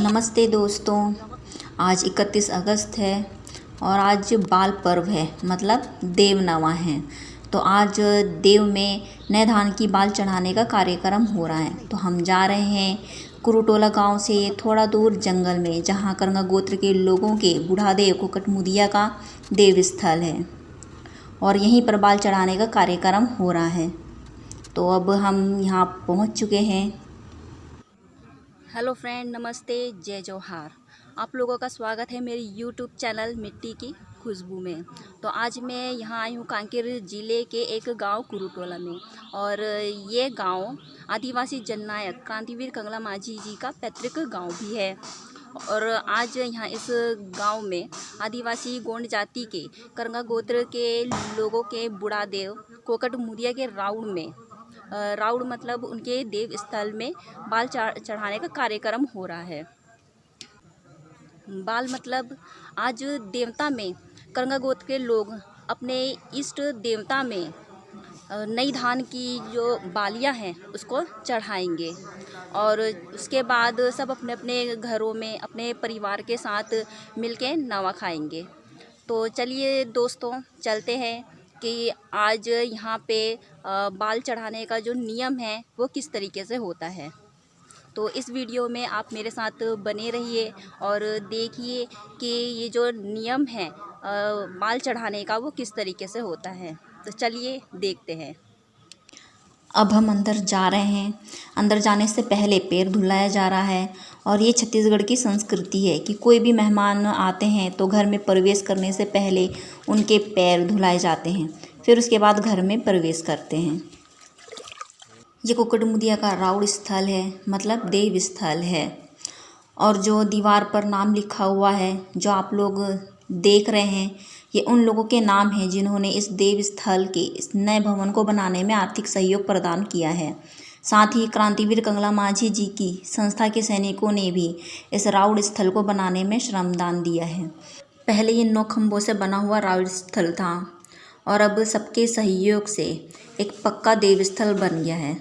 नमस्ते दोस्तों। आज 31 अगस्त है और आज बाल पर्व है, मतलब देव नवा है। तो आज देव में नए धान की बाल चढ़ाने का कार्यक्रम हो रहा है। तो हम जा रहे हैं कुरुटोला गांव से थोड़ा दूर जंगल में, जहां करंगा गोत्र के लोगों के बूढ़ादेव कोकटमुदिया का देव स्थल है और यहीं पर बाल चढ़ाने का कार्यक्रम हो रहा है। तो अब हम यहाँ पहुँच चुके हैं। हेलो फ्रेंड, नमस्ते, जय जोहार। आप लोगों का स्वागत है मेरी यूट्यूब चैनल मिट्टी की खुशबू में। तो आज मैं यहाँ आई हूँ कांकेर ज़िले के एक गांव कुरुटोला में, और ये गांव आदिवासी जननायक क्रांतिवीर कंगला माझी जी का पैतृक गांव भी है। और आज यहाँ इस गांव में आदिवासी गोंड जाति के करंगा गोत्र के लोगों के बूढ़ादेव कोकटमुदिया के राउड़ में, राउड़ मतलब उनके देव स्थल में बाल चढ़ाने का कार्यक्रम हो रहा है। बाल मतलब आज देवता में करंगा गोत्र के लोग अपने इष्ट देवता में नई धान की जो बालियां हैं उसको चढ़ाएंगे, और उसके बाद सब अपने अपने घरों में अपने परिवार के साथ मिलके नवा खाएंगे। तो चलिए दोस्तों, चलते हैं कि आज यहाँ पे बाल चढ़ाने का जो नियम है वो किस तरीके से होता है। तो इस वीडियो में आप मेरे साथ बने रहिए और देखिए कि ये जो नियम है बाल चढ़ाने का वो किस तरीके से होता है। तो चलिए देखते हैं। अब हम अंदर जा रहे हैं। अंदर जाने से पहले पैर धुलाया जा रहा है, और ये छत्तीसगढ़ की संस्कृति है कि कोई भी मेहमान आते हैं तो घर में प्रवेश करने से पहले उनके पैर धुलाए जाते हैं, फिर उसके बाद घर में प्रवेश करते हैं। ये कोकटमुदिया का राउड़ स्थल है, मतलब देव स्थल है। और जो दीवार पर नाम लिखा हुआ है जो आप लोग देख रहे हैं, ये उन लोगों के नाम हैं जिन्होंने इस देव स्थल के इस नए भवन को बनाने में आर्थिक सहयोग प्रदान किया है। साथ ही क्रांतिवीर कंगला माझी जी की संस्था के सैनिकों ने भी इस राउड़ स्थल को बनाने में श्रमदान दिया है। पहले ये 9 खंभों से बना हुआ राउड़ स्थल था, और अब सबके सहयोग से एक पक्का देव स्थल बन गया है।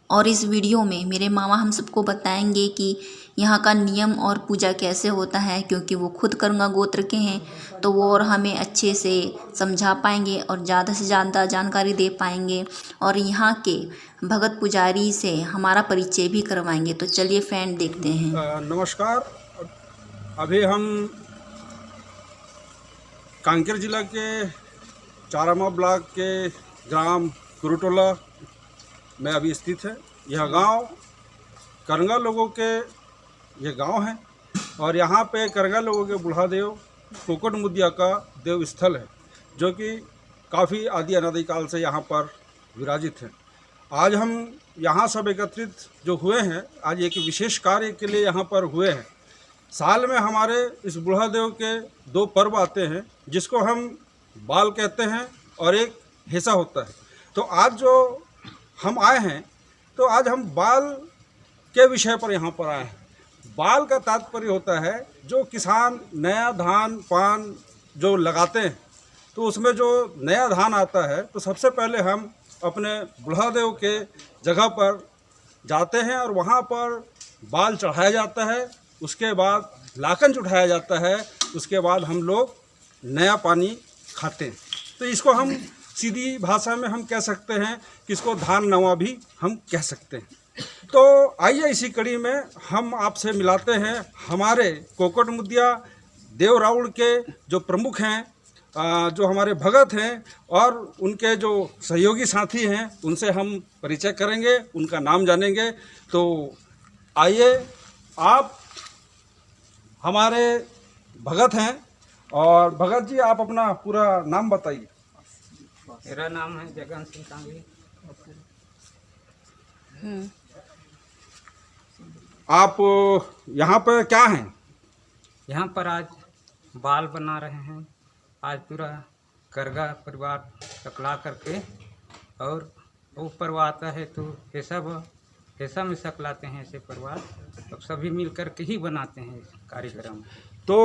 और इस वीडियो में मेरे मामा हम सबको बताएंगे कि यहाँ का नियम और पूजा कैसे होता है, क्योंकि वो खुद करंगा गोत्र के हैं, तो वो और हमें अच्छे से समझा पाएंगे और ज़्यादा से ज़्यादा जानकारी दे पाएंगे, और यहाँ के भगत पुजारी से हमारा परिचय भी करवाएंगे। तो चलिए फ्रेंड, देखते हैं। नमस्कार। अभी हम कांकेर जिला के चारामा ब्लॉक के ग्राम कुरुटोला में अभी स्थित है। यह गांव करंगा लोगों के ये गांव है, और यहाँ पे करंगा लोगों के बूढ़ादेव कोकटमुदिया का देव स्थल है, जो कि काफ़ी आदि अनादि काल से यहाँ पर विराजित है। आज हम यहाँ सब एकत्रित जो हुए हैं, आज एक विशेष कार्य के लिए यहाँ पर हुए हैं। साल में हमारे इस बूढ़ादेव के 2 पर्व आते हैं, जिसको हम बाल कहते हैं और एक हेसा होता है। तो आज जो हम आए हैं, तो आज हम बाल के विषय पर यहाँ पर आए हैं। बाल का तात्पर्य होता है जो किसान नया धान पान जो लगाते हैं, तो उसमें जो नया धान आता है, तो सबसे पहले हम अपने बूढ़ादेव के जगह पर जाते हैं और वहाँ पर बाल चढ़ाया जाता है। उसके बाद लाकन उठाया जाता है। उसके बाद हम लोग नया पानी खाते हैं। तो इसको हम सीधी भाषा में हम कह सकते हैं कि इसको धान नवा भी हम कह सकते हैं। तो आइए इसी कड़ी में हम आपसे मिलाते हैं हमारे कोकटमुदिया देव राउड़ के जो प्रमुख हैं, जो हमारे भगत हैं, और उनके जो सहयोगी साथी हैं, उनसे हम परिचय करेंगे, उनका नाम जानेंगे। तो आइए, आप हमारे भगत हैं, और भगत जी आप अपना पूरा नाम बताइए। मेरा नाम है जगन सिंह कांगली। आप यहाँ पर क्या हैं? यहाँ पर आज बाल बना रहे हैं। आज पूरा करगा परिवार सकला करके, और ऊपर आता है तो ऐसा में सकलाते हैं ऐसे परिवार, तो सभी मिल कर के ही बनाते हैं इस कार्यक्रम। तो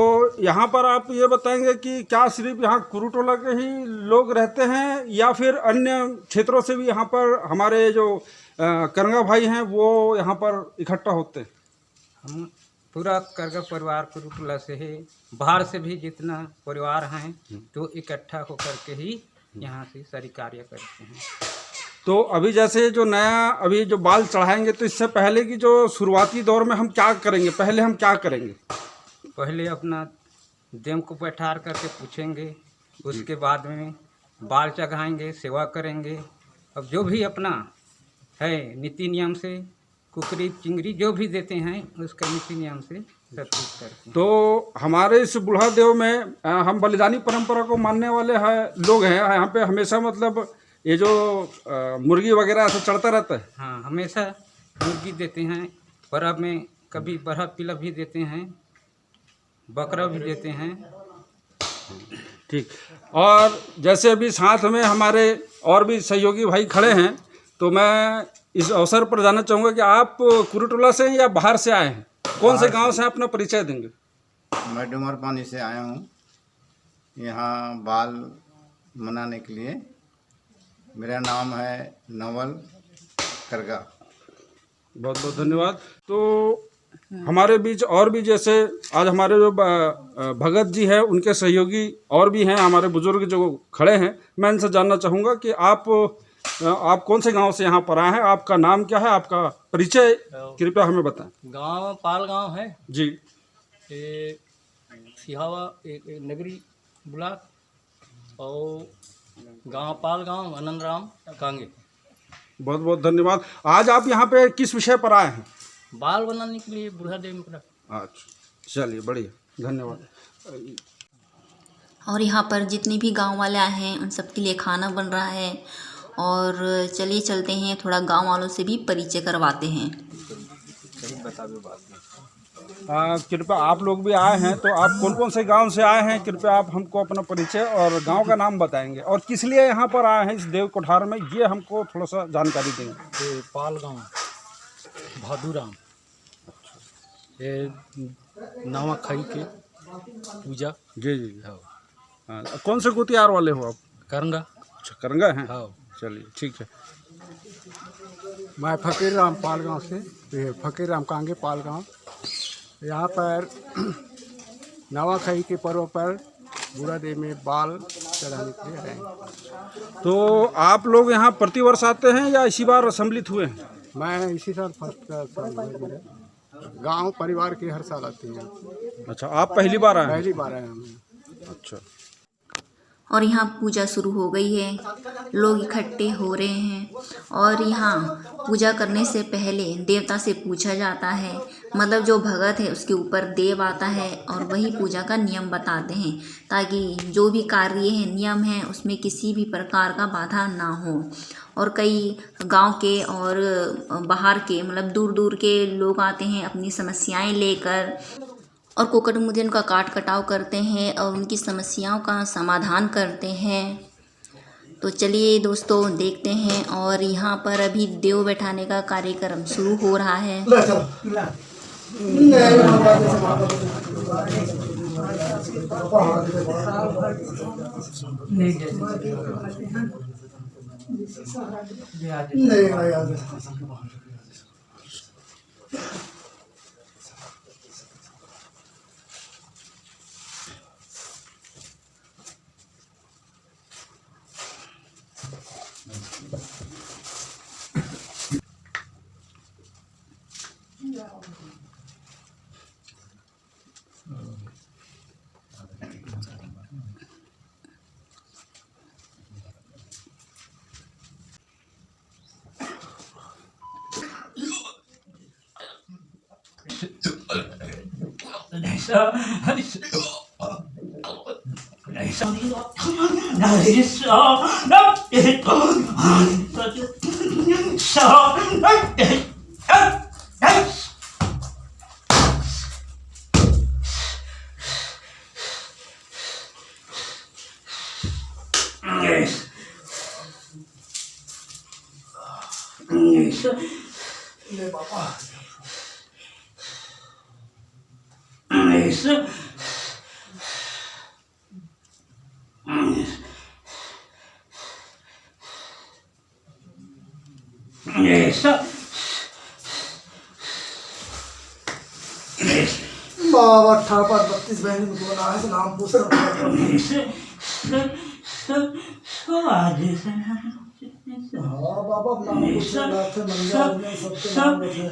यहाँ पर आप ये बताएंगे कि क्या सिर्फ यहाँ कुरुटोला के ही लोग रहते हैं, या फिर अन्य क्षेत्रों से भी यहाँ पर हमारे जो करंगा भाई हैं वो यहाँ पर इकट्ठा होते हैं? हम पूरा करगा परिवार कुरुकुला से ही बाहर से भी जितना परिवार हैं तो इकट्ठा होकर के ही यहाँ से सारी कार्य करते हैं। तो अभी जैसे जो नया अभी जो बाल चढ़ाएंगे तो इससे पहले की जो शुरुआती दौर में हम क्या करेंगे, पहले हम क्या करेंगे? पहले अपना देव को बैठार करके पूछेंगे, उसके बाद में बाल चढ़ाएंगे, सेवा करेंगे। अब जो भी अपना है नीति नियम से कुकरी चिंगरी जो भी देते हैं उसका नीति नियम से सब कुछ करते हैं। तो हमारे इस बुढ़ा देव में हम बलिदानी परंपरा को मानने वाले हैं लोग हैं, यहाँ पे हमेशा मतलब ये जो मुर्गी वगैरह ऐसा चढ़ता रहता है। हाँ, हमेशा मुर्गी देते हैं, परब में कभी बड़ा पिला भी देते हैं, बकरा भी देते हैं। ठीक। और जैसे अभी साथ में हमारे और भी सहयोगी भाई खड़े हैं, तो मैं इस अवसर पर जानना चाहूँगा कि आप कुरुटोला से हैं या बाहर से आए हैं? कौन से गांव से हैं? अपना परिचय देंगे। मैं डुमर पानी से आया हूँ यहाँ बाल मनाने के लिए। मेरा नाम है नवल करगा। बहुत बहुत धन्यवाद। तो हमारे बीच और भी जैसे आज हमारे जो भगत जी हैं उनके सहयोगी और भी हैं, हमारे बुजुर्ग जो खड़े हैं, मैं इनसे जानना चाहूँगा कि आप कौन से गांव से यहाँ पर आए हैं, आपका नाम क्या है, आपका परिचय कृपया हमें बताएं। गांव पाल गांव है जी। ये सिहावा एक नगरी ब्लॉक और गांव पाल गांव आनंद राम कांगे। बहुत बहुत धन्यवाद। आज आप यहाँ पे किस विषय पर आए हैं? बाल बनाने के लिए बूढ़ा देव में। अच्छा, चलिए, बढ़िया, धन्यवाद। और यहाँ पर जितने भी गांव वाले आए हैं उन सब के लिए खाना बन रहा है। और चलिए चलते हैं, थोड़ा गांव वालों से भी परिचय करवाते हैं। कृपया आप लोग भी आए हैं, तो आप कौन कौन से गांव से आए हैं, कृपया आप हमको अपना परिचय और गांव का नाम बताएंगे और किस लिए यहाँ पर आए हैं इस देव कोठार में, ये हमको थोड़ा सा जानकारी देंगे। ये पाल गांव भादुराम, ये नावा खाई के पूजा। जी जी। हाँ, कौन से गुतियार वाले हो आप? करंगा। अच्छा, करंगा हैं। हाँ। चलिए, ठीक है। मैं फकीर राम पाल गाँव से, ये फकीर राम कांगे पाल गाँव। यहाँ पर नवाखाई के पर्व पर बूढ़ा देव में बाल चढ़ाने के लिए आए। तो आप लोग यहाँ प्रतिवर्ष आते हैं या इसी बार सम्मिलित हुए हैं? मैं इसी साल फर्स्ट साल है मेरा। गाँव परिवार के हर साल आते हैं। अच्छा, आप पहली बार आए हैं? पहली बार आए हम। अच्छा। और यहाँ पूजा शुरू हो गई है, लोग इकट्ठे हो रहे हैं। और यहाँ पूजा करने से पहले देवता से पूछा जाता है, मतलब जो भगत है उसके ऊपर देव आता है और वही पूजा का नियम बताते हैं, ताकि जो भी कार्य है नियम है उसमें किसी भी प्रकार का बाधा ना हो। और कई गांव के और बाहर के, मतलब दूर दूर के लोग आते हैं अपनी समस्याएं लेकर, और कोकट मुदन का काट कटाव करते हैं और उनकी समस्याओं का समाधान करते हैं। तो चलिए दोस्तों देखते हैं। और यहाँ पर अभी देव बैठाने का कार्यक्रम शुरू हो रहा है। बाबा 18 पर 32 बहन को बना है तो नाम पूछ रहा हाँ बाबा नाम पूछ रहा थे मंदिर में सबके नाम रखे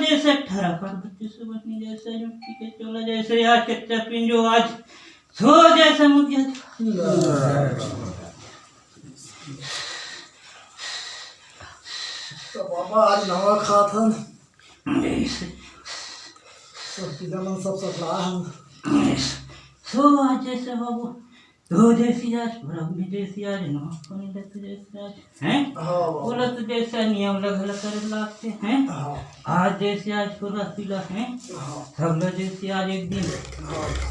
जैसे 18 पर 32 बनी जैसे मिट्टी के चोला जैसे आज कच्चा पिंजो आज सो जैसे मुझे तो बाबा आज नवा खा था सब पिज़्ज़ा मन सब ला हम सो आज जैसे बाबू तो जैसी आज ब्रह्म जैसी आज नौकरी लत जैसे आज हैं बोलत जैसा नियम लग कर लागते हैं आज जैसे आज पूरा पिला है सब लोग जैसे आज एक दिन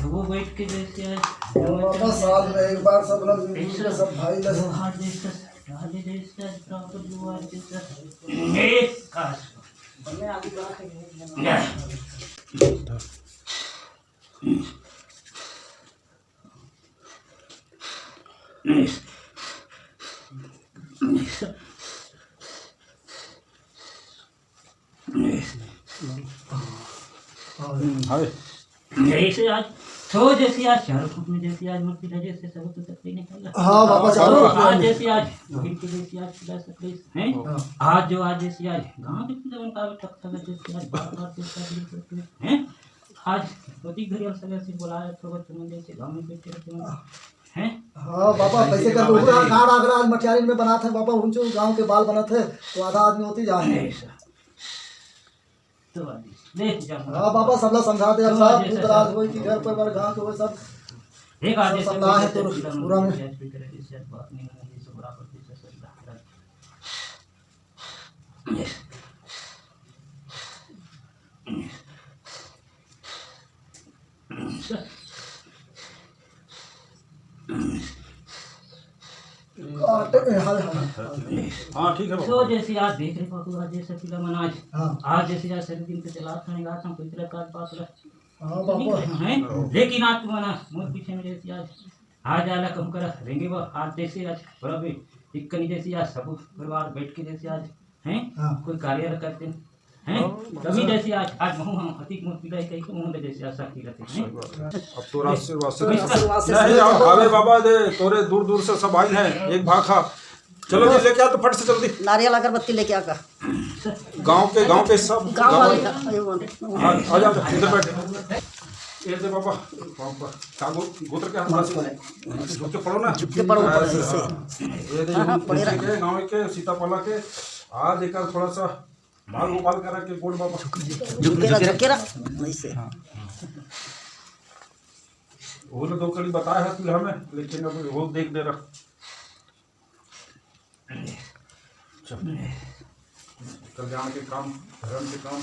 वो बैठ के जैसे आज बाबा साल में एक बार सब लोग मिलकर के सब भाई लोग आज जैसा आज जैसे आज प्रॉपर जो आज जैसा एक काश जैसे आज तो जैसे आज चारों फुट में जैसे आज मूर्ति लगे से सब तो सकते नहीं हाँ बाबा चारों आज जैसे आज भीड़ के जैसे आज खिला सकते हैं आज जो आज जैसे आज गांव के पूजा उनका ठक ठक जैसे आज बार जैसे हैं आज होती घड़ी और सगे से बुलाया तो बच्चों जैसे गांव में बैठे रहते हैं हाँ बाबा पैसे का पूरा गाड़ आगरा आज मटियारी में बना थे बाबा उनचो गांव के बाल बना थे तो आधा आदमी होती जा रहे तो देख जा हाँ बाबा सब लोग समझा दे सब पुत्राज होई कि घर पर गांव के वो सब एक आज सब ला है तो पूरा में बात नहीं है सब बराबर से सब हाँ ठीक है तो जैसे आज देख रहे हो आज जैसे पिला मन आज आज जैसे आज सभी दिन पे चला खाने का था कोई तरह का बात हाँ बाबा है लेकिन आज तुम्हारा मोर पीछे में जैसे आज आला कम कर रहेंगे वो आज जैसे आज बड़ा भी इक्कनी जैसे आज सब परिवार बैठ के जैसे आज हैं कोई कार्य करते हैं कभी जैसे आज आज हम अतिक मूर्ति का कई को मुंह जैसे आशा की रहते हैं अब तो नहीं आओ खावे बाबा दे तोरे दूर दूर से सब आई हैं एक भाग खा चलो जी लेके आ तो फट से जल्दी नारियल अगरबत्ती लेके आका गांव के सब गांव वाले का आ जाओ इधर बैठ ये दे बाबा कागो गोत्र के हाथ से झुक के पढ़ो ना झुक के पढ़ो ऊपर से ये दे के गांव के सीतापाला के आ देखकर थोड़ा सा माल गोपाल करा के गोड़ बाबा झुकेरा ऐसे वो तो दो कड़ी बताया है तू हमें लेकिन अब वो देख दे रहा कल्याण के काम धर्म के काम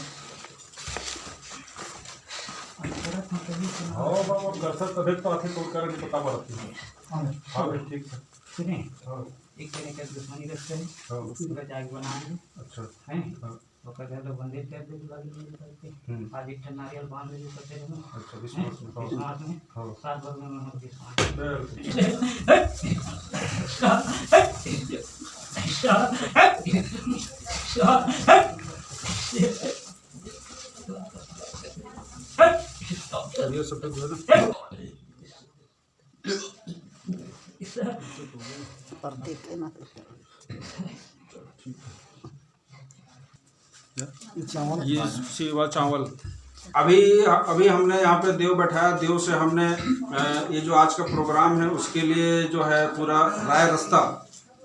हाँ बाबा घर से तभी तो आते तो करके पता पड़ती है हाँ भाई ठीक है सुने एक जने के दुश्मनी रखते हैं उसका जाग बनाएंगे अच्छा हैं वो कहते लोग बंदे कर दे लगे करते आज एक नारियल बांध दे करते हैं अच्छा विश्वास में सात भर में हम विश्वास ये सब तो ये सेवा चावल अभी हमने यहाँ पे देव बैठाया देव से हमने ये जो आज का प्रोग्राम है उसके लिए जो है पूरा राय रास्ता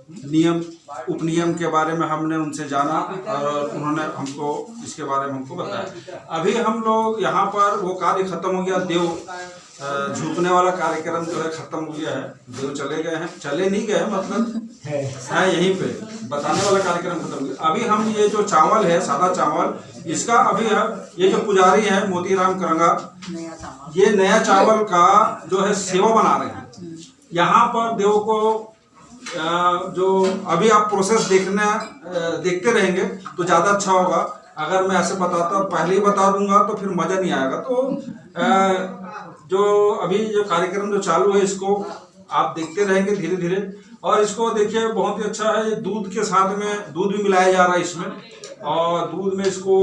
नियम उपनियम के बारे में हमने उनसे जाना और उन्होंने हमको इसके बारे में हमको बताया। अभी हम लोग यहाँ पर वो कार्य खत्म हो गया देव झुकने वाला कार्यक्रम जो है खत्म हो गया है देव चले गए हैं चले नहीं गए मतलब है यहीं पे बताने वाला कार्यक्रम खत्म हो गया। अभी हम ये जो चावल है सादा चावल इसका अभी ये जो पुजारी है मोतीराम करंगा ये नया चावल का जो है सेवा बना रहे हैं यहाँ पर देव को जो अभी आप प्रोसेस देखते रहेंगे तो ज़्यादा अच्छा होगा। अगर मैं ऐसे बताता पहले ही बता दूंगा तो फिर मज़ा नहीं आएगा। तो जो अभी जो कार्यक्रम जो चालू है इसको आप देखते रहेंगे धीरे धीरे और इसको देखिए बहुत ही अच्छा है। दूध के साथ में दूध भी मिलाया जा रहा है इसमें और दूध में इसको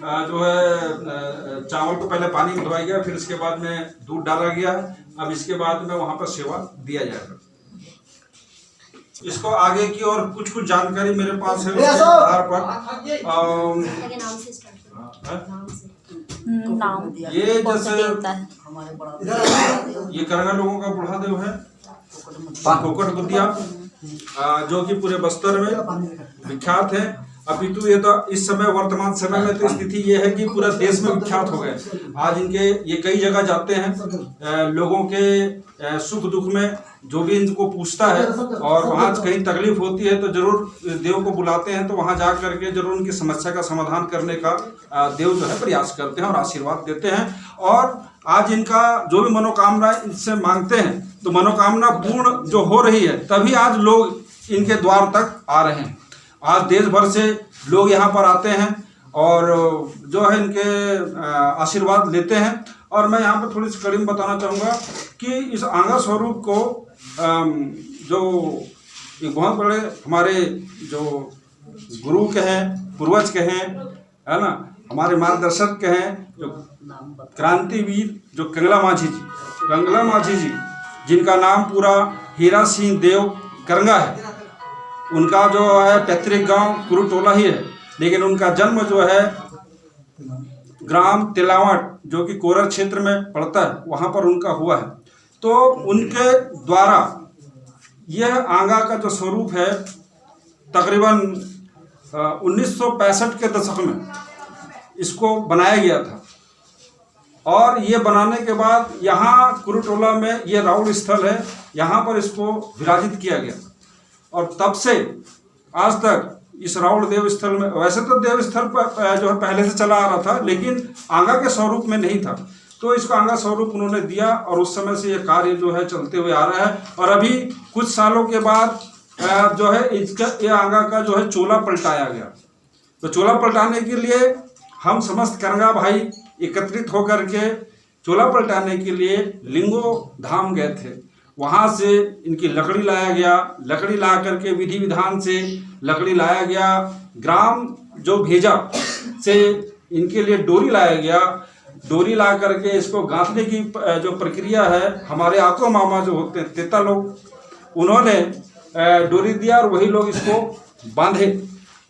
जो है चावल को पहले पानी में धोया गया, फिर इसके बाद में दूध डाला गया है। अब इसके बाद में वहाँ पर सेवा दिया जाएगा। इसको आगे की और कुछ जानकारी मेरे पास है, उसके आधार पर नाम ये कौन सा जैसे देवता है? ये करंगा लोगों का बूढ़ा देव है, कोकट गुदिया, जो कि पूरे बस्तर में विख्यात है। अपितु ये तो इस समय वर्तमान समय में तो स्थिति ये है कि पूरा देश में विख्यात हो गए। आज इनके ये कई जगह जाते हैं, लोगों के सुख दुख में जो भी इनको पूछता है और वहाँ कहीं तकलीफ होती है तो जरूर देव को बुलाते हैं, तो वहाँ जा करके जरूर उनकी समस्या का समाधान करने का देव जो है प्रयास करते हैं और आशीर्वाद देते हैं। और आज इनका जो भी मनोकामना इनसे मांगते हैं तो मनोकामना पूर्ण जो हो रही है, तभी आज लोग इनके द्वार तक आ रहे हैं। आज देश भर से लोग यहाँ पर आते हैं और जो है इनके आशीर्वाद लेते हैं। और मैं यहाँ पर थोड़ी सी कड़ी में बताना चाहूँगा कि इस आंगा स्वरूप को जो एक बहुत बड़े हमारे जो गुरु कहें, पूर्वज कहें, है ना, हमारे मार्गदर्शक कहें, जो क्रांतिवीर जो कंगला माझी जी जिनका नाम पूरा हीरा सिंह देव करंगा है, उनका जो है पैतृक गांव कुरुटोला ही है, लेकिन उनका जन्म जो है ग्राम तिलावट जो कि कोरर क्षेत्र में पड़ता है, वहाँ पर उनका हुआ है। तो उनके द्वारा यह आंगा का जो स्वरूप है तकरीबन 1965 के दशक में इसको बनाया गया था। और ये बनाने के बाद यहाँ कुरुटोला में ये राउल स्थल है, यहाँ पर इसको विराजित किया गया। और तब से आज तक इस राउल देव स्थल में, वैसे तो देव स्थल पर जो है पहले से चला आ रहा था, लेकिन आंगा के स्वरूप में नहीं था, तो इसको आंगा स्वरूप उन्होंने दिया और उस समय से ये कार्य जो है चलते हुए आ रहा है। और अभी कुछ सालों के बाद जो है इसका ये आंगा का जो है चोला पलटाया गया। तो चोला पलटाने के लिए हम समस्त करंगा भाई एकत्रित होकर के चोला पलटाने के लिए लिंगो धाम गए थे। वहाँ से इनकी लकड़ी लाया गया, लकड़ी ला करके विधि विधान से लकड़ी लाया गया, ग्राम जो भेजा से इनके लिए डोरी लाया गया, डोरी ला करके इसको गांथने की जो प्रक्रिया है, हमारे आको मामा जो होते हैं तेता लोग, उन्होंने डोरी दिया और वही लोग इसको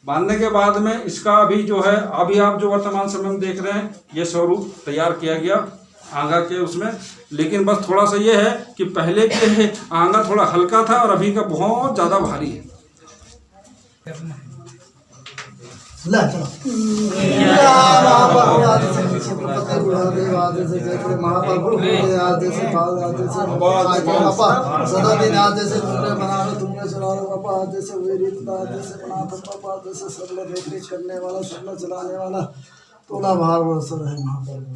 बांधने के बाद में इसका अभी जो है, अभी आप जो वर्तमान समय में देख रहे हैं, ये स्वरूप तैयार किया गया आंगा के उसमें। लेकिन बस थोड़ा सा ये है कि पहले के आंगा थोड़ा हल्का था और अभी का बहुत ज़्यादा भारी है। सदा दिन आते से तुमने बना लो, तुमने चला लो बापा, आते से वही रीत आते से बना था पापा, आते से सब लोग देखरेख करने वाला, सब लोग चलाने वाला, तोला भार बरसर है महाप्रभु।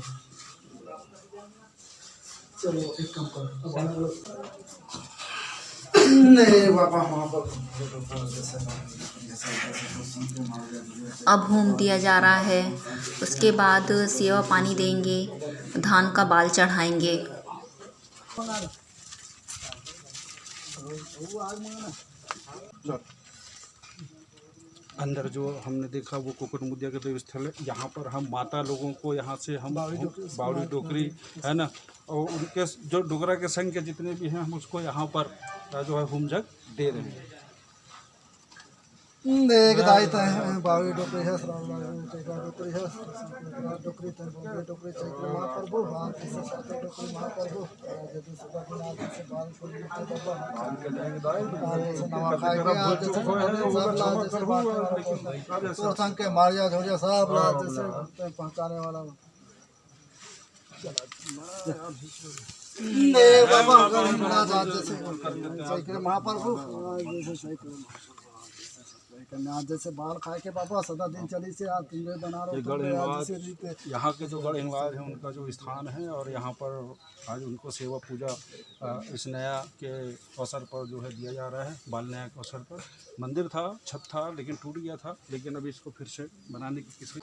चलो एक काम करो, नहीं बाबा अब होम दिया जा रहा है, उसके बाद सेवा पानी देंगे, धान का बाल चढ़ाएंगे। अंदर जो हमने देखा वो कोकट मुदिया का देव स्थल है। यहाँ पर हम माता लोगों को यहाँ से हम बावड़ी डोकरी है ना, और उनके जो डोगरा के संघ के जितने भी हैं, हम उसको यहाँ पर जो है होम जग दे रहे हैं। देख दायित्व है बावड़ी डोकरी है, डोकरी है, डोकरी डोकरी चैत्र महाप्रभु, डोकरी महाप्रभु, तो संग के मारिया झोरिया सब जैसे पहुँचाने वाला महाप्रभु आज जैसे बाल खाए के बाबा सदा दिन चली से आज तुम्हें बना रहे। यहाँ के जो गढ़ हिंगलाज हैं उनका जो स्थान है, और यहाँ पर आज उनको सेवा पूजा इस नया के अवसर पर जो है दिया जा रहा है। बाल नया के अवसर पर मंदिर था, छत था, लेकिन टूट गया था, लेकिन अभी इसको फिर से बनाने की किसी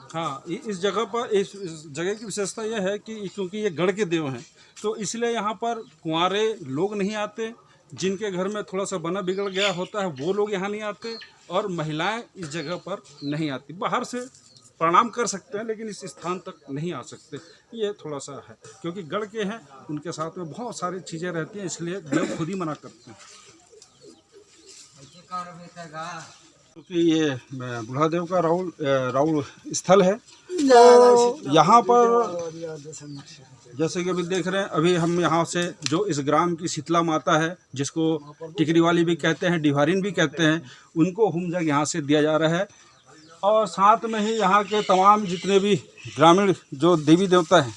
इस जगह पर इस जगह की विशेषता यह है कि क्योंकि ये गढ़ के देव हैं, तो इसलिए यहाँ पर कुंवारे लोग नहीं आते, जिनके घर में थोड़ा सा बना बिगड़ गया होता है वो लोग यहाँ नहीं आते, और महिलाएं इस जगह पर नहीं आती। बाहर से प्रणाम कर सकते हैं, लेकिन इस स्थान तक नहीं आ सकते। ये थोड़ा सा है, क्योंकि गढ़ के हैं, उनके साथ में बहुत सारी चीज़ें रहती हैं, इसलिए देव खुद ही मना करते हैं। क्योंकि ये बुढ़ादेव का राउल स्थल है, तो यहाँ पर जैसे कि अभी देख रहे हैं, अभी हम यहाँ से जो इस ग्राम की शीतला माता है, जिसको टिकरी वाली भी कहते हैं, डिवारिन भी कहते हैं, उनको होम यज्ञ यहाँ से दिया जा रहा है। और साथ में ही यहाँ के तमाम जितने भी ग्रामीण जो देवी देवता हैं,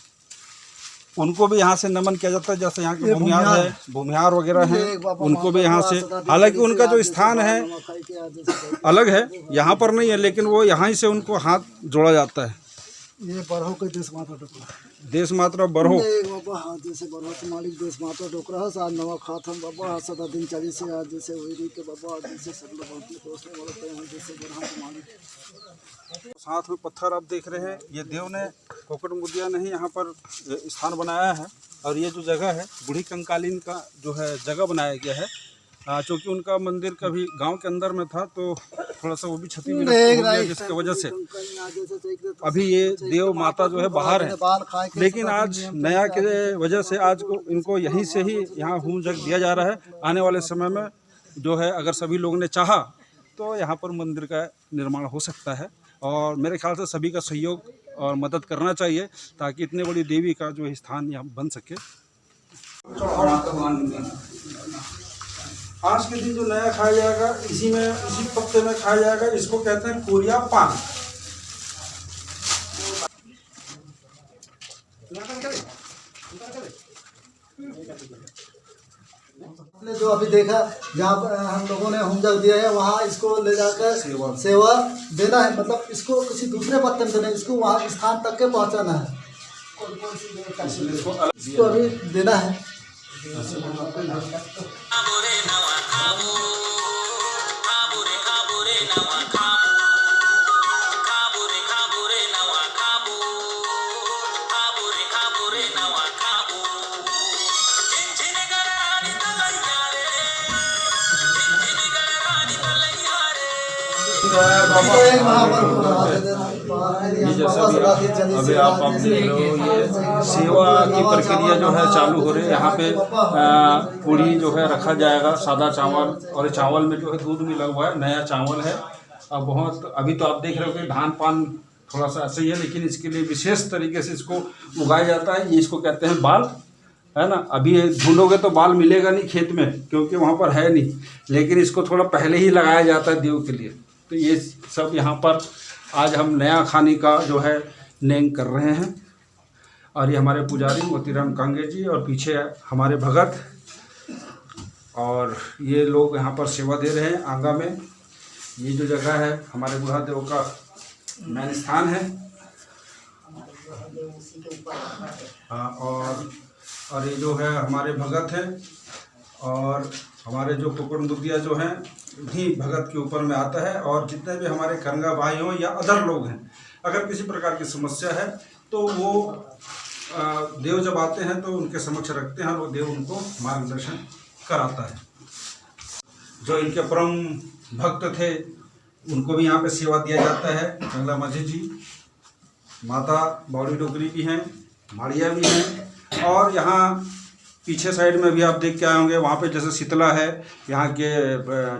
उनको भी यहाँ से नमन किया जाता है। जैसे यहाँ के भूमिहार है, भूमिहार वगैरह हैं, उनको भी यहाँ से, हालांकि उनका जो स्थान है अलग है, यहाँ पर नहीं है, लेकिन वो यहाँ ही से उनको हाथ जोड़ा जाता है। ये बरहो के देश माता डोकरा, देश माता बरहो, बाबा हाँ जैसे बरहो के मालिक देश माता डोकरा आज नवा खातम बाबा सदा दिन चालीस से आज जैसे वही के बाबा जैसे सब लोग अपने दोस्त में बोलते हैं जैसे बरहा के मालिक। साथ में पत्थर आप देख रहे हैं, ये देव ने कोकट मुदिया ने ही यहाँ पर स्थान बनाया है। और ये जो जगह है बूढ़ी कंकालीन का जो है जगह बनाया गया है, चूँकि उनका मंदिर कभी गांव के अंदर में था, तो थोड़ा सा वो भी क्षति हो गया, जिसकी वजह से अभी ये देव माता जो है बाहर है। लेकिन आज नया के वजह से आज को इनको यहीं से ही यहाँ होम यज्ञ दिया जा रहा है। आने वाले समय में जो है, अगर सभी लोगों ने चाहा तो यहाँ पर मंदिर का निर्माण हो सकता है। और मेरे ख्याल से सभी का सहयोग और मदद करना चाहिए, ताकि इतने बड़ी देवी का जो स्थान यहाँ बन सके। आज के दिन जो नया खाया जाएगा, इसी पत्ते में खाया जाएगा, इसको कहते हैं कोरिया पान। आपने जो अभी देखा, जहाँ पर हम लोगों ने होम यज्ञ दिया है, वहाँ इसको ले जाकर सेवा देना है, मतलब इसको किसी दूसरे पत्ते में देना है, इसको वहाँ स्थान तक के पहुँचाना है, इसको अभी देना है। अभी आप देख रहे हो, ये सेवा की प्रक्रिया जो है चालू हो रही है। यहाँ पे पूड़ी जो है रखा जाएगा, सादा चावल, और चावल में जो है दूध मिला हुआ है, नया चावल है। और बहुत अभी तो आप देख रहे हो कि धान पान थोड़ा सा ऐसे ही है, लेकिन इसके लिए विशेष तरीके से इसको उगाया जाता है। ये इसको कहते हैं बाल, है ना। अभी ढूंढोगे तो बाल मिलेगा नहीं खेत में, क्योंकि वहाँ पर है नहीं, लेकिन इसको थोड़ा पहले ही लगाया जाता है देव के लिए। तो ये सब यहाँ पर आज हम नया खाने का जो है नेंग कर रहे हैं। और ये हमारे पुजारी मोतीराम कांगे जी, और पीछे हमारे भगत, और ये लोग यहाँ पर सेवा दे रहे हैं आंगा में। ये जो जगह है हमारे बुढ़ादेव का मेन स्थान है। हाँ, और ये जो है हमारे भगत हैं, और हमारे जो कोकट मुदिया जो हैं भी भगत के ऊपर में आता है। और जितने भी हमारे करंगा भाई हों या अदर लोग हैं, अगर किसी प्रकार की समस्या है तो वो देव जब आते हैं तो उनके समक्ष रखते हैं, और वो देव उनको मार्गदर्शन कराता है। जो इनके परम भक्त थे उनको भी यहाँ पे सेवा दिया जाता है। कंगला माझी जी, माता बावली डोगरी भी हैं, माड़िया भी हैं, और यहाँ पीछे साइड में भी आप देख के आए होंगे, वहाँ पे जैसे शीतला है, यहाँ के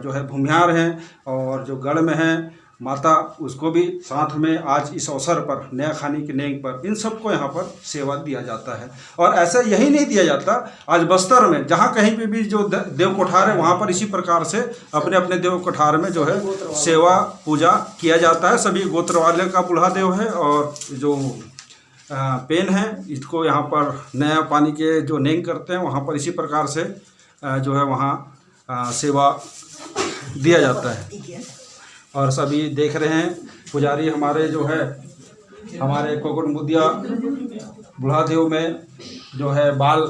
जो है भूमिहार हैं, और जो गढ़ में हैं माता, उसको भी साथ में आज इस अवसर पर नया खाने की नेंग पर इन सबको यहाँ पर सेवा दिया जाता है। और ऐसा यही नहीं दिया जाता, आज बस्तर में जहाँ कहीं पे भी जो देव कोठार है, वहाँ पर इसी प्रकार से अपने अपने देव कोठार में जो है सेवा पूजा किया जाता है। सभी गोत्र वाले का बूढ़ा देव है, और जो पेन है, इसको यहाँ पर नया पानी के जो नेंग करते हैं, वहाँ पर इसी प्रकार से जो है वहाँ सेवा दिया जाता है। और सभी देख रहे हैं, पुजारी हमारे जो है हमारे कोकट मुदिया बुढ़ादेव में जो है बाल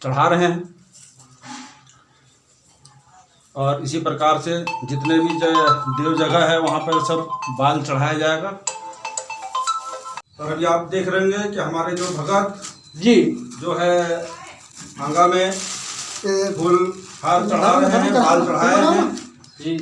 चढ़ा रहे हैं। और इसी प्रकार से जितने भी देव जगह है वहाँ पर सब बाल चढ़ाया जाएगा। और अभी आप देख रहे हैं कि हमारे जो भगत जी जो है आंगा में फूल हार चढ़ा रहे हैं, बाल चढ़ाए हैं जी।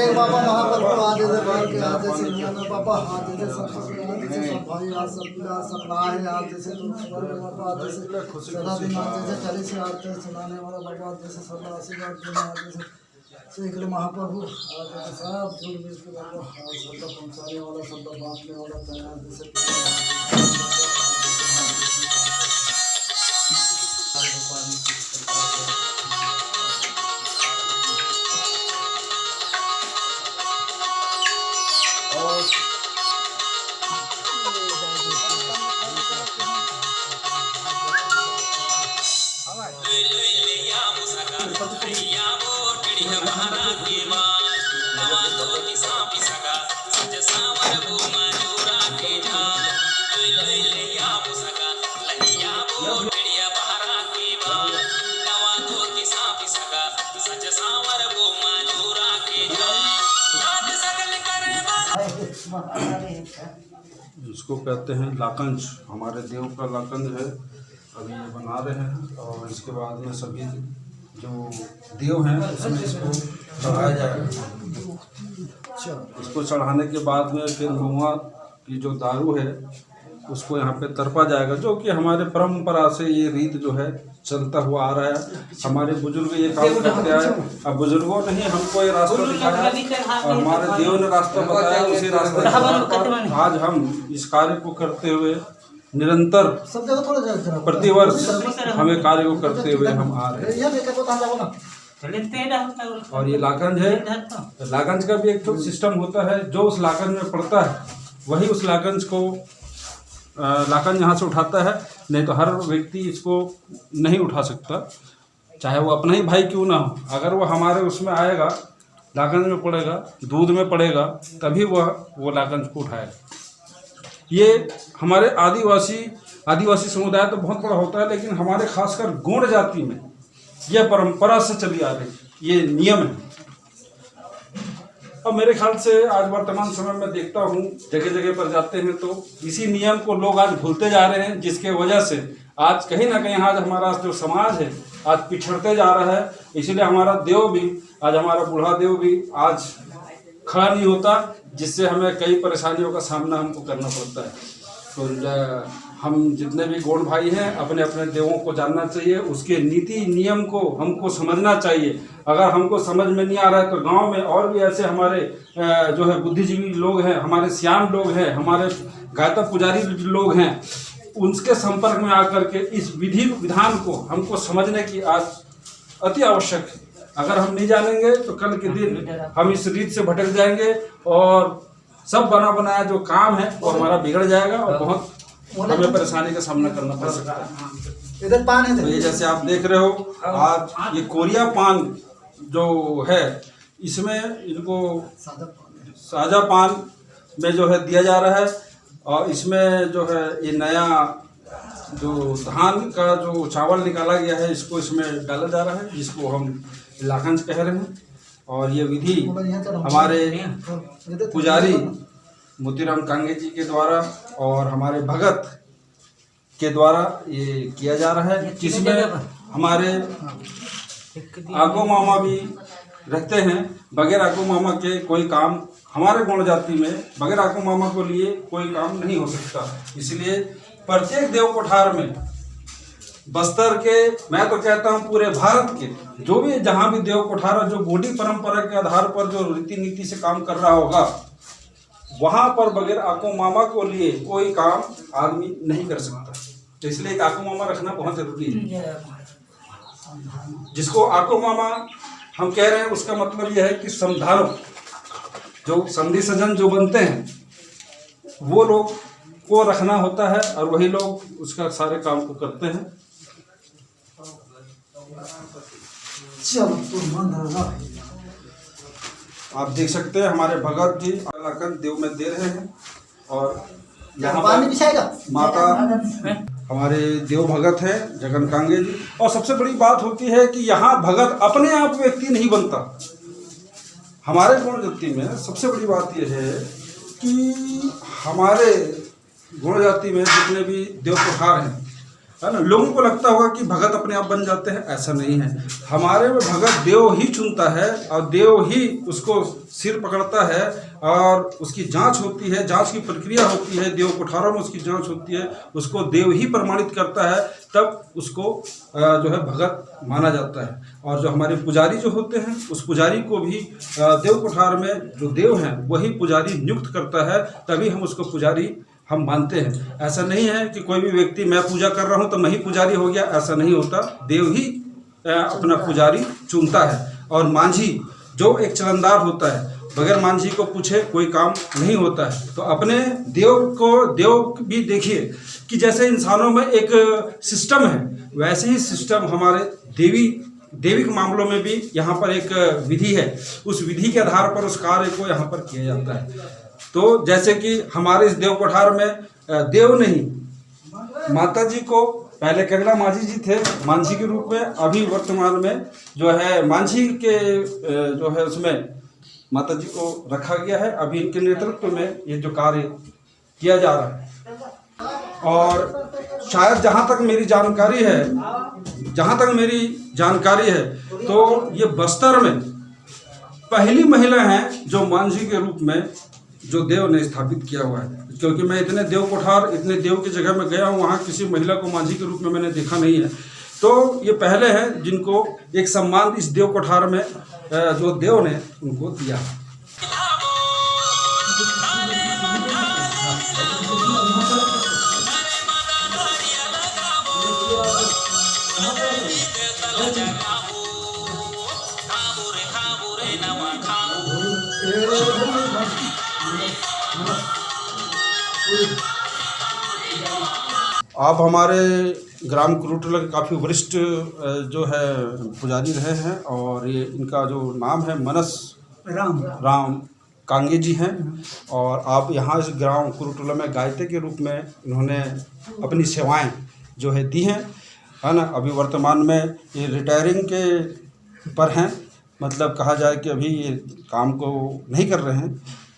देख बाबा महाप्रभु आज जैसे बाहर के आज जैसे नियम है बाबा हाथ जैसे सब सब भाई आज सब है आज जैसे तुम बाबा जैसे सदा दिन आज जैसे चली से आज जैसे सुनाने वाला बाबा जैसे सदा आशीर्वाद देना आज जैसे श्री महाप्रभु आज जैसे सब झूठ बीच के बाबा शब्द पहुँचाने वाला शब्द बांटने वाला तैयार जैसे इसको कहते हैं लाकंज, हमारे देव का लाकंज है। अभी ये बना रहे हैं और इसके बाद में सभी जो देव हैं उसमें इसको चढ़ाया जाएगा। इसको चढ़ाने के बाद में फिर महुआ की जो दारू है उसको यहाँ पे तरपा जाएगा, जो कि हमारे परंपरा से ये रीत जो है चलता हुआ आ रहा है। हमारे बुजुर्ग ये काम करते आए, अब बुजुर्गों ने ही हमको ये रास्ता दिखाया और हमारे देव ने रास्ता बताया, उसी रास्ते आज हम इस कार्य को करते हुए निरंतर प्रतिवर्ष हमें कार्य को करते हुए हम आ रहे हैं। और ये लाकंज है, लाकंज का भी एक तो सिस्टम होता है, जो उस लाकंज में पड़ता है वही उस लाकंज को लाकंज यहाँ से उठाता है, नहीं तो हर व्यक्ति इसको नहीं उठा सकता, चाहे वो अपना ही भाई क्यों ना हो। अगर वो हमारे उसमें आएगा, लाकंज में पड़ेगा, दूध में पड़ेगा, तभी वो लाकंज को उठाएगा। ये हमारे आदिवासी समुदाय तो बहुत बड़ा होता है, लेकिन हमारे खासकर गोंड जाति में यह परंपरा से चली आ रही, ये नियम है। अब मेरे ख्याल से आज वर्तमान समय में देखता हूँ जगह जगह पर जाते हैं तो इसी नियम को लोग आज भूलते जा रहे हैं, जिसके वजह से आज कहीं ना कहीं आज हमारा जो समाज है आज पिछड़ते जा रहा है। इसलिए हमारा देव भी आज, हमारा बूढ़ा देव भी आज खड़ा नहीं होता, जिससे हमें कई परेशानियों का सामना हमको करना पड़ता है। तो हम जितने भी गौड़ भाई हैं अपने अपने देवों को जानना चाहिए, उसके नीति नियम को हमको समझना चाहिए। अगर हमको समझ में नहीं आ रहा है तो गांव में और भी ऐसे हमारे जो है बुद्धिजीवी लोग हैं, हमारे सियान लोग हैं, हमारे गायता पुजारी लोग हैं, उनके संपर्क में आकर के इस विधि विधान को हमको समझने की आज अति आवश्यक है। अगर हम नहीं जानेंगे तो कल के दिन हम इस रीत से भटक जाएंगे और सब बना बनाया जो काम है वो हमारा बिगड़ जाएगा और बहुत हमें परेशानी का सामना करना पड़ सकता है। इधर पान है, तो ये जैसे आप देख रहे हो आज ये कोरिया पान जो है, इसमें इनको साजा पान में जो है दिया जा रहा है और इसमें जो है ये नया जो धान का जो चावल निकाला गया है इसको इसमें डाला जा रहा है, जिसको हम लाकंज कह रहे हैं। और ये विधि हमारे पुजारी मोतीराम कांगे जी के द्वारा और हमारे भगत के द्वारा ये किया जा रहा है, जिसमें हमारे आगो मामा भी रहते हैं। बगैर आगो मामा के कोई काम हमारे गौड़ जाति में बगैर आगो मामा को लिए कोई काम नहीं हो सकता। इसलिए प्रत्येक देव कोठार में बस्तर के, मैं तो कहता हूँ पूरे भारत के जो भी जहाँ भी देव कोठार जो गोडी परंपरा के आधार पर जो रीति नीति से काम कर रहा होगा, वहाँ पर बगैर आको मामा को लिए कोई काम आदमी नहीं कर सकता। तो इसलिए एक आको मामा रखना बहुत जरूरी है। जिसको आको मामा हम कह रहे हैं उसका मतलब यह है कि समधारक, जो संधि सजन जो बनते हैं वो लोग को रखना होता है और वही लोग उसका सारे काम को करते हैं। आप देख सकते हैं हमारे भगत जी लाकंज देव में दे रहे हैं और यहाँ पर माता हमारे देव भगत है जगन कांगे जी। और सबसे बड़ी बात होती है कि यहाँ भगत अपने आप व्यक्ति नहीं बनता। हमारे गौड़ जाति में सबसे बड़ी बात यह है कि हमारे गौड़ जाति में जितने भी देव कोठार हैं है ना। लोगों को लगता होगा कि भगत अपने आप बन जाते हैं, ऐसा नहीं है। हमारे में भगत देव ही चुनता है और देव ही उसको सिर पकड़ता है और उसकी जांच होती है, जांच की प्रक्रिया होती है, देव कोठारों में उसकी जांच होती है, उसको देव ही प्रमाणित करता है, तब उसको जो है भगत माना जाता है। और जो हमारे पुजारी जो होते हैं, उस पुजारी को भी देव कोठार में जो देव हैं वही पुजारी नियुक्त करता है, तभी हम उसको पुजारी हम मानते हैं। ऐसा नहीं है कि कोई भी व्यक्ति मैं पूजा कर रहा हूं तो मैं ही पुजारी हो गया, ऐसा नहीं होता। देव ही अपना पुजारी चुनता है। और मांझी जो एक चलनदार होता है, बगैर मांझी को पूछे कोई काम नहीं होता है। तो अपने देव भी देखिए कि जैसे इंसानों में एक सिस्टम है, वैसे ही सिस्टम हमारे देविक मामलों में भी यहाँ पर एक विधि है। उस विधि के आधार पर उस कार्य को यहाँ पर किया जाता है। तो जैसे कि हमारे इस देव कोठार में देव नहीं, माता जी को पहले कंगला मांझी जी थे मांझी के रूप में, अभी वर्तमान में जो है मांझी के जो है उसमें माता जी को रखा गया है। अभी इनके नेतृत्व में ये जो कार्य किया जा रहा है। और शायद जहाँ तक मेरी जानकारी है तो ये बस्तर में पहली महिला हैं जो मांझी के रूप में जो देव ने स्थापित किया हुआ है। क्योंकि मैं इतने देव कोठार, इतने देव की जगह में गया हूँ, वहाँ किसी महिला को मांझी के रूप में मैंने देखा नहीं है। तो ये पहले हैं जिनको एक सम्मान इस देव कोठार में जो देव ने उनको दिया। आप हमारे ग्राम कुरुटोला के काफ़ी वरिष्ठ जो है पुजारी रहे हैं और ये इनका जो नाम है मनस राम कांगे जी हैं। और आप यहाँ इस ग्राम कुरुटोला में गायते के रूप में इन्होंने अपनी सेवाएं जो है दी हैं, है ना। अभी वर्तमान में ये रिटायरिंग के पर हैं, मतलब कहा जाए कि अभी ये काम को नहीं कर रहे हैं,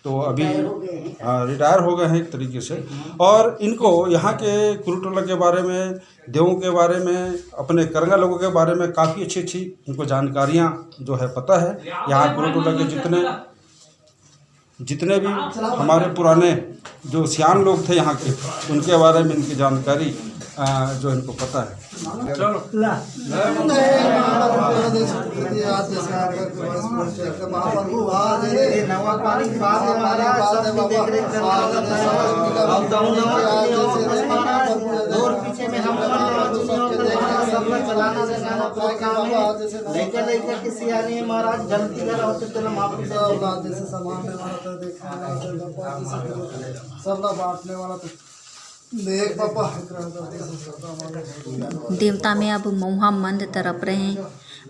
तो अभी रिटायर हो गए हैं एक तरीके से। और इनको यहाँ के कुरुटोला के बारे में, देवों के बारे में, अपने करंगा लोगों के बारे में काफ़ी अच्छी इनको जानकारियाँ जो है पता है। यहाँ कुरुटोला के जितने भी हमारे पुराने जो सियान लोग थे यहाँ के, उनके बारे में इनकी जानकारी जो इनको पता है। महाराज जल्दी सब बांटने वाला तो देख पापा। देवता में अब महुआ मंद तरप रहे हैं,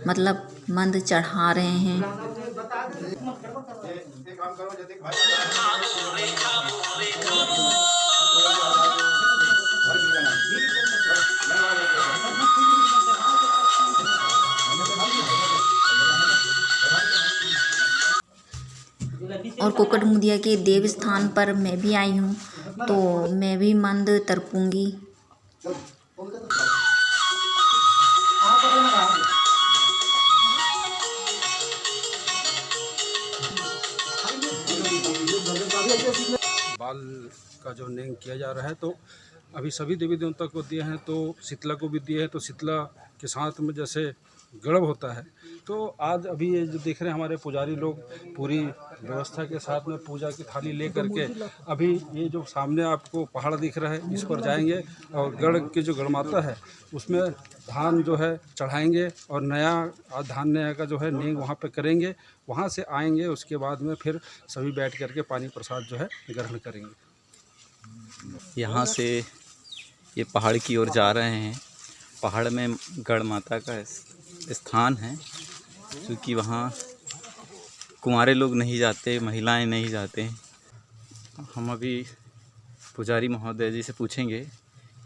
मतलब मंद चढ़ा रहे हैं। और कुकट मुदिया के देव स्थान पर मैं भी आई हूँ, तो मैं भी मंद तर्पूंगी। बाल का जो नेंग किया जा रहा है, तो अभी सभी देवी देवता को दिए हैं, तो शीतला को भी दिए हैं। तो शीतला के साथ में जैसे गड़ब होता है, तो आज अभी ये जो देख रहे हैं हमारे पुजारी लोग पूरी व्यवस्था के साथ में पूजा की थाली ले करके अभी ये जो सामने आपको पहाड़ दिख रहा है, इस पर जाएंगे और गढ़ के जो गढ़माता है उसमें धान जो है चढ़ाएंगे और नया धान नया का जो है नेंग वहाँ पे करेंगे। वहाँ से आएंगे, उसके बाद में फिर सभी बैठ करके पानी प्रसाद जो है ग्रहण करेंगे। यहाँ से ये पहाड़ की ओर जा रहे हैं। पहाड़ में गढ़ माता का स्थान है, क्योंकि वहाँ कुंवारे लोग नहीं जाते, महिलाएं नहीं जाते। हम अभी पुजारी महोदय जी से पूछेंगे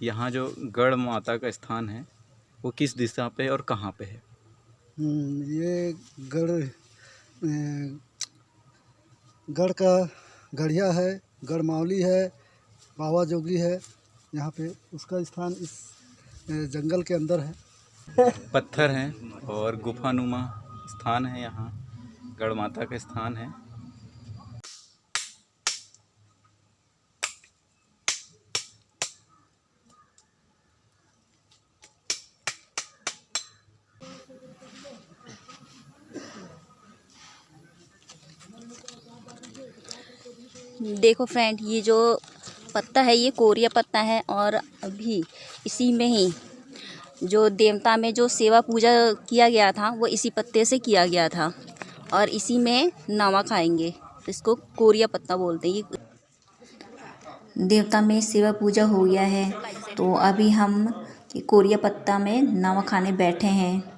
यहाँ जो गढ़ माता का स्थान है वो किस दिशा पे और कहाँ पे है। ये गढ़ का गढ़िया है, गढ़ मावली है, बाबा जोगी है। यहाँ पे उसका स्थान इस जंगल के अंदर है। पत्थर हैं और गुफानुमा स्थान है यहाँ, गढ़ माता का स्थान है। देखो फ्रेंड, ये जो पत्ता है ये कोरिया पत्ता है और अभी इसी में ही जो देवता में जो सेवा पूजा किया गया था वो इसी पत्ते से किया गया था और इसी में नावा खाएंगे, इसको कोरिया पत्ता बोलते हैं। ये देवता में सेवा पूजा हो गया है तो अभी हम कोरिया पत्ता में नावा खाने बैठे हैं।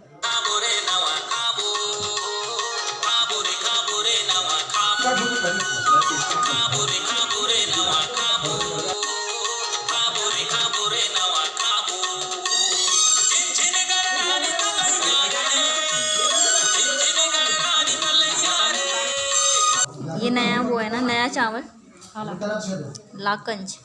ये नया वो है ना, नया चावल लाकंज।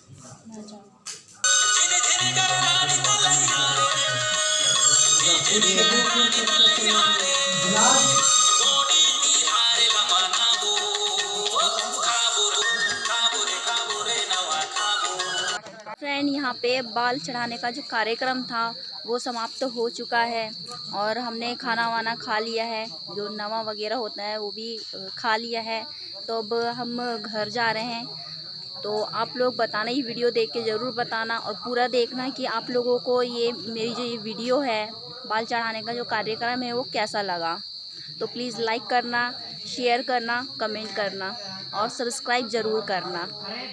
फ्रेंड, यहाँ पे बाल चढ़ाने का जो कार्यक्रम था वो समाप्त हो चुका है और हमने खाना वाना खा लिया है, जो नवा वगैरह होता है वो भी खा लिया है। तो अब हम घर जा रहे हैं। तो आप लोग बताना, ये वीडियो देख के ज़रूर बताना और पूरा देखना कि आप लोगों को ये मेरी जो ये वीडियो है बाल चढ़ाने का जो कार्यक्रम है वो कैसा लगा। तो प्लीज़ लाइक करना, शेयर करना, कमेंट करना और सब्सक्राइब ज़रूर करना।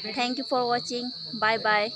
Thank you for watching. Bye bye.